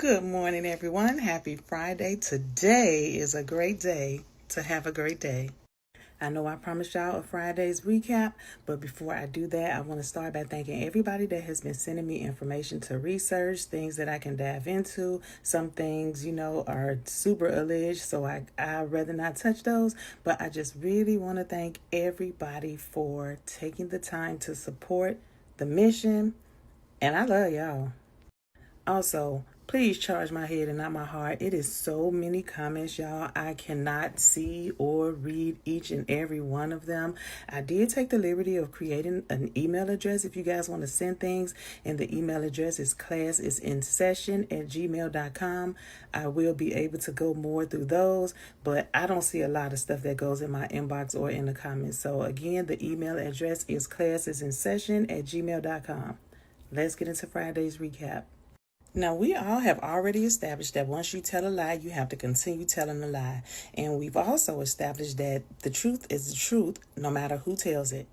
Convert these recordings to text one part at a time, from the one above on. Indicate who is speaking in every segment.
Speaker 1: Good morning, everyone. Happy Friday. Today is a great day to have a great day. I know I promised y'all a Friday's recap, but before I do that, I want to start by thanking everybody that has been sending me information to research, things that I can dive into. Some things, are super alleged, so I'd rather not touch those, but I just really want to thank everybody for taking the time to support the mission, and I love y'all. Also, please charge my head and not my heart. It is so many comments, y'all. I cannot see or read each and every one of them. I did take the liberty of creating an email address if you guys want to send things, and the email address is classisinsession@gmail.com. I will be able to go more through those, but I don't see a lot of stuff that goes in my inbox or in the comments. So again, the email address is classisinsession@gmail.com. Let's get into Friday's recap. Now, we all have already established that once you tell a lie, you have to continue telling a lie. And we've also established that the truth is the truth, no matter who tells it.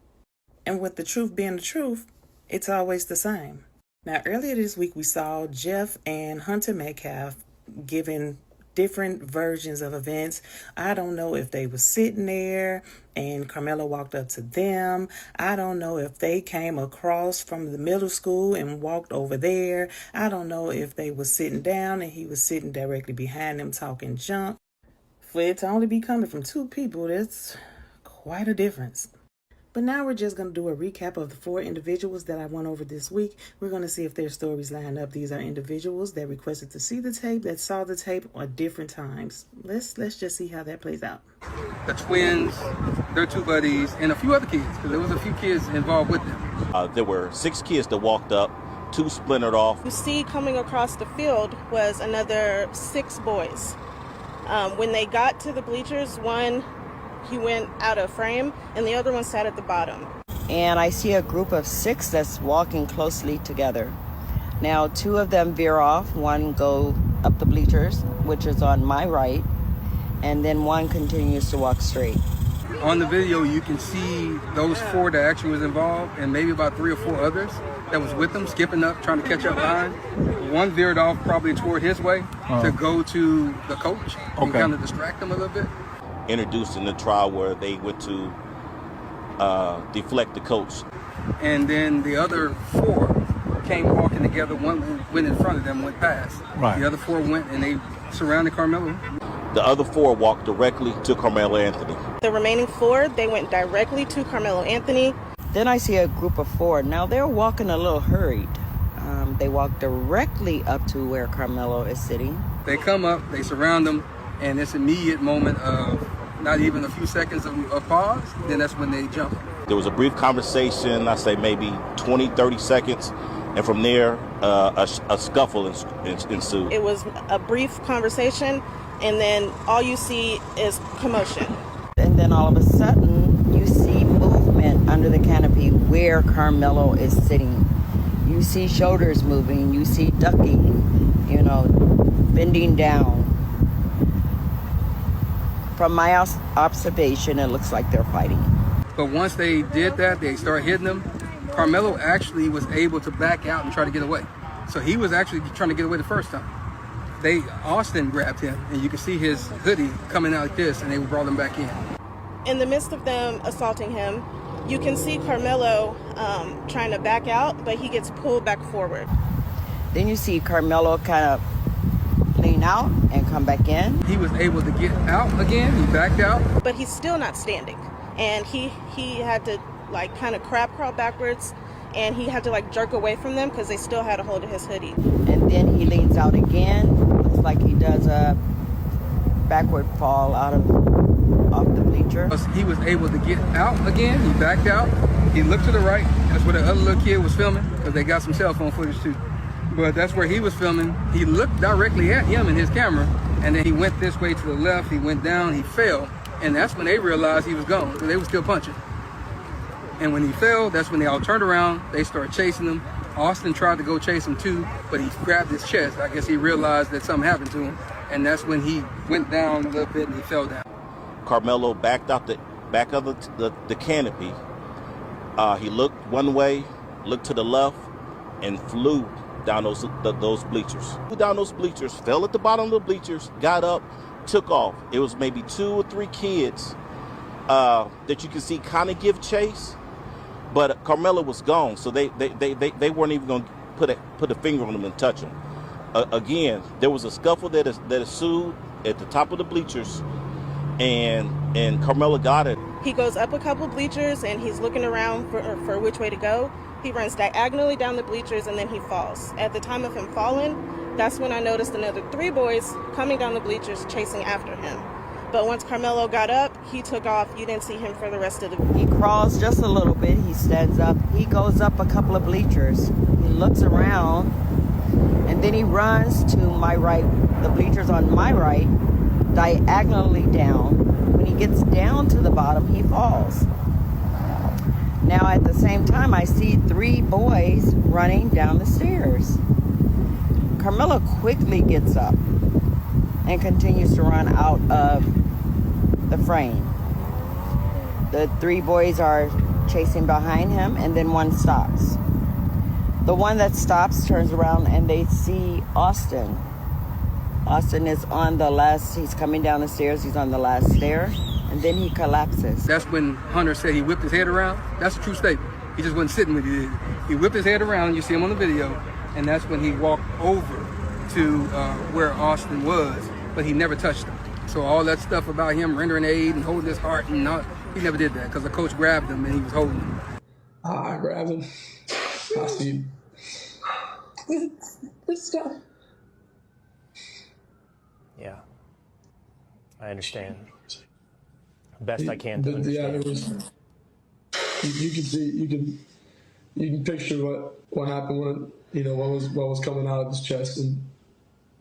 Speaker 1: And with the truth being the truth, it's always the same. Now, earlier this week, we saw Jeff and Hunter Metcalf giving different versions of events. I don't know if they were sitting there and Karmelo walked up to them. I don't know if they came across from the middle school and walked over there. I don't know if they were sitting down and he was sitting directly behind them talking junk. For it to only be coming from two people, that's quite a difference. But now we're just going to do a recap of the 4 individuals that I went over this week. We're going to see if their stories line up. These are individuals that requested to see the tape, that saw the tape at different times. Let's just see how that plays out.
Speaker 2: The twins, their 2 buddies, and a few other kids, because there was a few kids involved with them.
Speaker 3: There were 6 kids that walked up, 2 splintered off.
Speaker 4: You see coming across the field was another 6 boys. When they got to the bleachers, one, he went out of frame, and the other one sat at the bottom.
Speaker 5: And I see a group of 6 that's walking closely together. Now, 2 of them veer off. One go up the bleachers, which is on my right, and then one continues to walk straight.
Speaker 2: On the video, you can see those 4 that actually was involved, and maybe about 3 or 4 others that was with them, skipping up, trying to catch up behind. One veered off probably toward his way to go to the coach and kind of distract him a little bit.
Speaker 3: Introduced in the trial where they went to deflect the coach.
Speaker 2: And then the other 4 came walking together. One went in front of them, went past. Right. The other 4 went and they surrounded Karmelo.
Speaker 3: The other 4 walked directly to Karmelo Anthony.
Speaker 4: The remaining 4, they went directly to Karmelo Anthony.
Speaker 5: Then I see a group of 4. Now they're walking a little hurried. They walk directly up to where Karmelo is sitting.
Speaker 2: They come up, they surround him, and this immediate moment of not even a few seconds of pause, then that's when they jump.
Speaker 3: There was a brief conversation, I say maybe 20, 30 seconds, and from there, a scuffle ensued.
Speaker 4: It was a brief conversation, and then all you see is commotion.
Speaker 5: And then all of a sudden, you see movement under the canopy where Karmelo is sitting. You see shoulders moving, you see ducking, bending down. From my observation, it looks like they're fighting.
Speaker 2: But once they did that, they started hitting him. Karmelo actually was able to back out and try to get away. So he was actually trying to get away the first time. Austin grabbed him, and you can see his hoodie coming out like this, and they brought him back in.
Speaker 4: In the midst of them assaulting him, you can see Karmelo trying to back out, but he gets pulled back forward.
Speaker 5: Then you see Karmelo kind of lean out and come back in.
Speaker 2: He was able to get out again. He backed out.
Speaker 4: But he's still not standing. And he had to kind of crab crawl backwards, and he had to jerk away from them because they still had a hold of his hoodie.
Speaker 5: And then he leans out again. Looks like he does a backward fall off the bleacher.
Speaker 2: He was able to get out again. He backed out. He looked to the right. That's where the other little kid was filming, because they got some cell phone footage too. But that's where he was filming. He looked directly at him in his camera, and then he went this way to the left. He went down. He fell. And that's when they realized he was gone. They were still punching. And when he fell, that's when they all turned around. They started chasing him. Austin tried to go chase him too, but he grabbed his chest. I guess he realized that something happened to him. And that's when he went down a little bit and he fell down.
Speaker 3: Karmelo backed out the back of the canopy. He looked one way, looked to the left, and flew down those bleachers. Down those bleachers, fell at the bottom of the bleachers, got up, took off. It was maybe 2 or 3 kids that you can see kind of give chase, but Karmelo was gone, so they weren't even going to put a finger on him and touch him. Again, there was a scuffle that ensued at the top of the bleachers, and Karmelo got it.
Speaker 4: He goes up a couple bleachers and he's looking around for which way to go. He runs diagonally down the bleachers and then he falls. At the time of him falling, that's when I noticed another 3 boys coming down the bleachers chasing after him. But once Karmelo got up, he took off. You didn't see him for the rest of the video.
Speaker 5: He crawls just a little bit. He stands up. He goes up a couple of bleachers. He looks around, and then he runs to my right, the bleachers on my right, diagonally down. When he gets down to the bottom, he falls. Now, at the same time, I see 3 boys running down the stairs. Karmelo quickly gets up and continues to run out of the frame. The 3 boys are chasing behind him, and then one stops. The one that stops turns around and they see Austin. Austin is on the last, he's coming down the stairs, he's on the last stair, and then he collapses.
Speaker 2: That's when Hunter said he whipped his head around. That's a true statement. He just wasn't sitting with you. He whipped his head around, you see him on the video, and that's when he walked over to where Austin was, but he never touched him. So all that stuff about him rendering aid and holding his heart, and not, he never did that because the coach grabbed him and he was holding him.
Speaker 6: I grabbed him. I see. Let's go.
Speaker 7: Yeah, I understand. Best I can to understand.
Speaker 6: Yeah, there was. You can see. You can picture what happened when what was coming out of his chest, and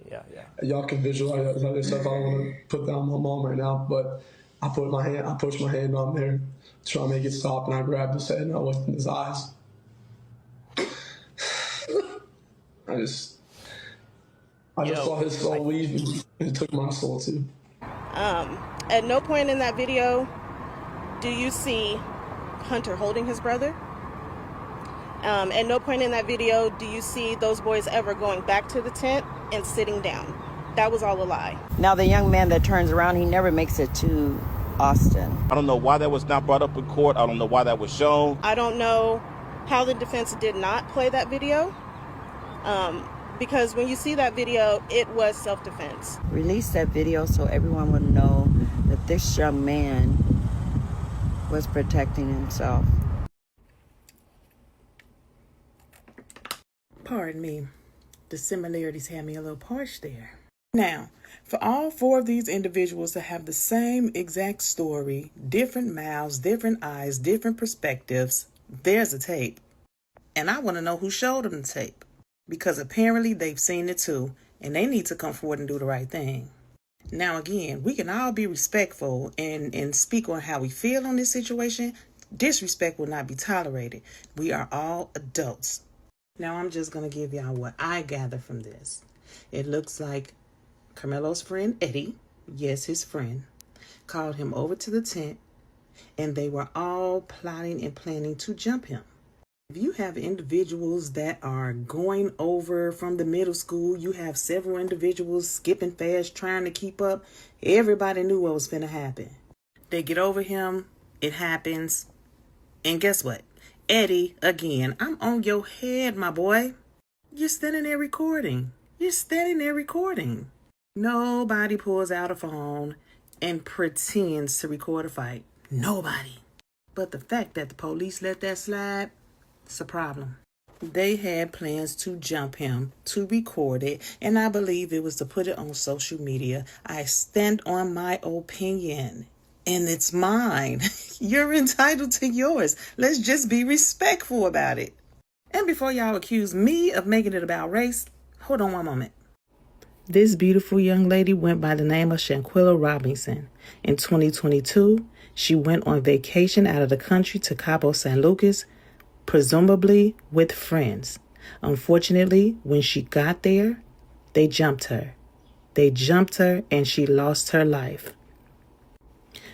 Speaker 7: yeah.
Speaker 6: Y'all can visualize other stuff. I don't want to put down my mom right now, but I pushed my hand on there, trying to make it stop, and I grabbed his head and I looked in his eyes. I just saw his soul leave, and it took my soul too.
Speaker 4: At no point in that video do you see Hunter holding his brother. At no point in that video do you see those boys ever going back to the tent and sitting down. That was all a lie.
Speaker 5: Now the young man that turns around, he never makes it to Austin.
Speaker 3: I don't know why that was not brought up in court. I don't know why that was shown.
Speaker 4: I don't know how the defense did not play that video. Because when you see that video, it was self-defense.
Speaker 5: Release that video so everyone would know that this young man was protecting himself.
Speaker 1: Pardon me. The similarities had me a little parched there. Now, for all 4 of these individuals to have the same exact story, different mouths, different eyes, different perspectives, there's a tape. And I want to know who showed them the tape. Because apparently they've seen it too, and they need to come forward and do the right thing. Now again, we can all be respectful and speak on how we feel on this situation. Disrespect will not be tolerated. We are all adults. Now I'm just going to give y'all what I gather from this. It looks like Karmelo's friend Eddie, yes, his friend, called him over to the tent, and they were all plotting and planning to jump him. If you have individuals that are going over from the middle school, you have several individuals skipping fast, trying to keep up. Everybody knew what was going to happen. They get over him. It happens. And guess what? Eddie, again, I'm on your head, my boy. You're standing there recording. Nobody pulls out a phone and pretends to record a fight. Nobody. But the fact that the police let that slide, it's a problem. They had plans to jump him, to record it, and I believe it was to put it on social media. I stand on my opinion, and it's mine. You're entitled to yours. Let's just be respectful about it. And before y'all accuse me of making it about race, hold on one moment. This beautiful young lady went by the name of Shanquilla Robinson. In 2022, she went on vacation out of the country to Cabo San Lucas, presumably with friends. Unfortunately, when she got there, they jumped her. And she lost her life.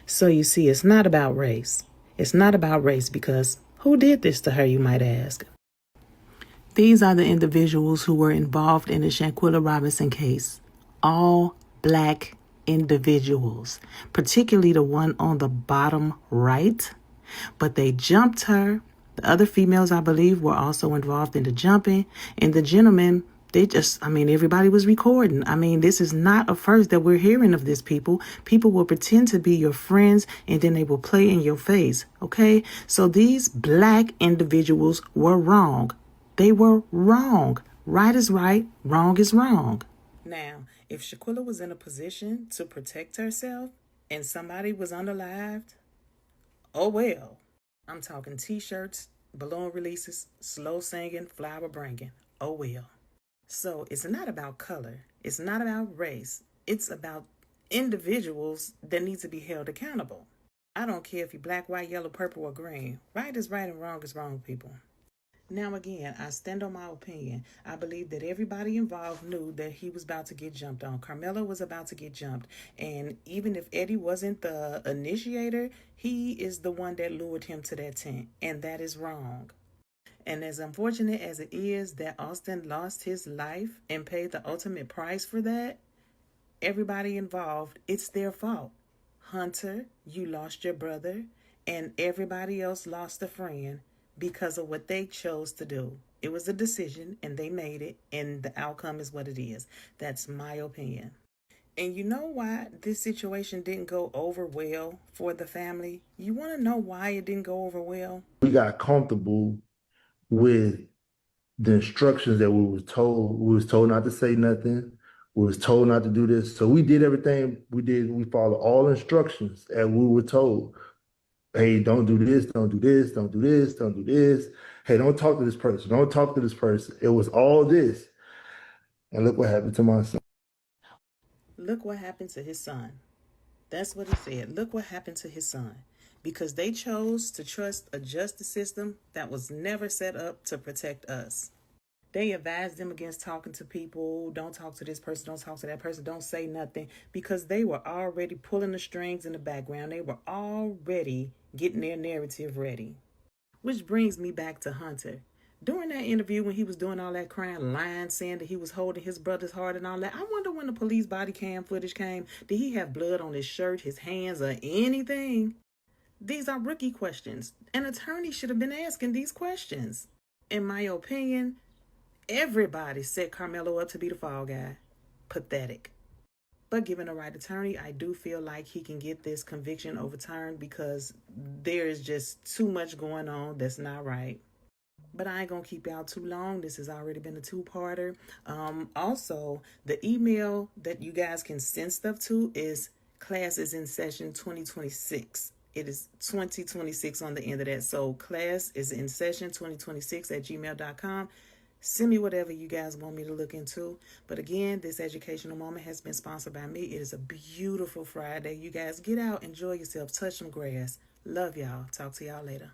Speaker 1: So you see, it's not about race. It's not about race because who did this to her, you might ask? These are the individuals who were involved in the Shanquilla Robinson case. All black individuals, particularly the one on the bottom right. But they jumped her. The other females, I believe, were also involved in the jumping. And the gentlemen, everybody was recording. This is not a first that we're hearing of this, people. People will pretend to be your friends and then they will play in your face, okay? So these black individuals were wrong. They were wrong. Right is right, wrong is wrong. Now, if Shaquilla was in a position to protect herself and somebody was unalived, oh well. I'm talking t-shirts, balloon releases, slow singing, flower bringing. Oh well. So it's not about color. It's not about race. It's about individuals that need to be held accountable. I don't care if you're black, white, yellow, purple, or green. Right is right and wrong is wrong, people. Now again, I stand on my opinion. I believe that everybody involved knew that he was about to get jumped on. Karmelo was about to get jumped. And even if Eddie wasn't the initiator, he is the one that lured him to that tent. And that is wrong. And as unfortunate as it is that Austin lost his life and paid the ultimate price for that, everybody involved, it's their fault. Hunter, you lost your brother, and everybody else lost a friend because of what they chose to do. It was a decision and they made it, and the outcome is what it is. That's my opinion. And you know why this situation didn't go over well for the family? You want to know why it didn't go over well?
Speaker 8: We got comfortable with the instructions that we was told. We was told not to say nothing. We was told not to do this. So we did everything we did. We followed all instructions as we were told. Hey, don't do this, don't do this, don't do this, don't do this. Hey, don't talk to this person, don't talk to this person. It was all this. And look what happened to my son.
Speaker 1: Look what happened to his son. That's what he said. Look what happened to his son. Because they chose to trust a justice system that was never set up to protect us. They advised them against talking to people. Don't talk to this person. Don't talk to that person. Don't say nothing. Because they were already pulling the strings in the background. They were already getting their narrative ready. Which brings me back to Hunter. During that interview when he was doing all that crying, lying, saying that he was holding his brother's heart and all that, I wonder when the police body cam footage came, did he have blood on his shirt, his hands, or anything? These are rookie questions. An attorney should have been asking these questions. In my opinion, everybody set Karmelo up to be the fall guy. Pathetic. But given the right attorney, I do feel like he can get this conviction overturned because there is just too much going on that's not right. But I ain't going to keep y'all too long. This has already been a two-parter. Also, the email that you guys can send stuff to is class is in session 2026. It is 2026 on the end of that. So class is in session 2026 at gmail.com. Send me whatever you guys want me to look into. But again, this educational moment has been sponsored by me. It is a beautiful Friday. You guys get out, enjoy yourself, touch some grass. Love y'all. Talk to y'all later.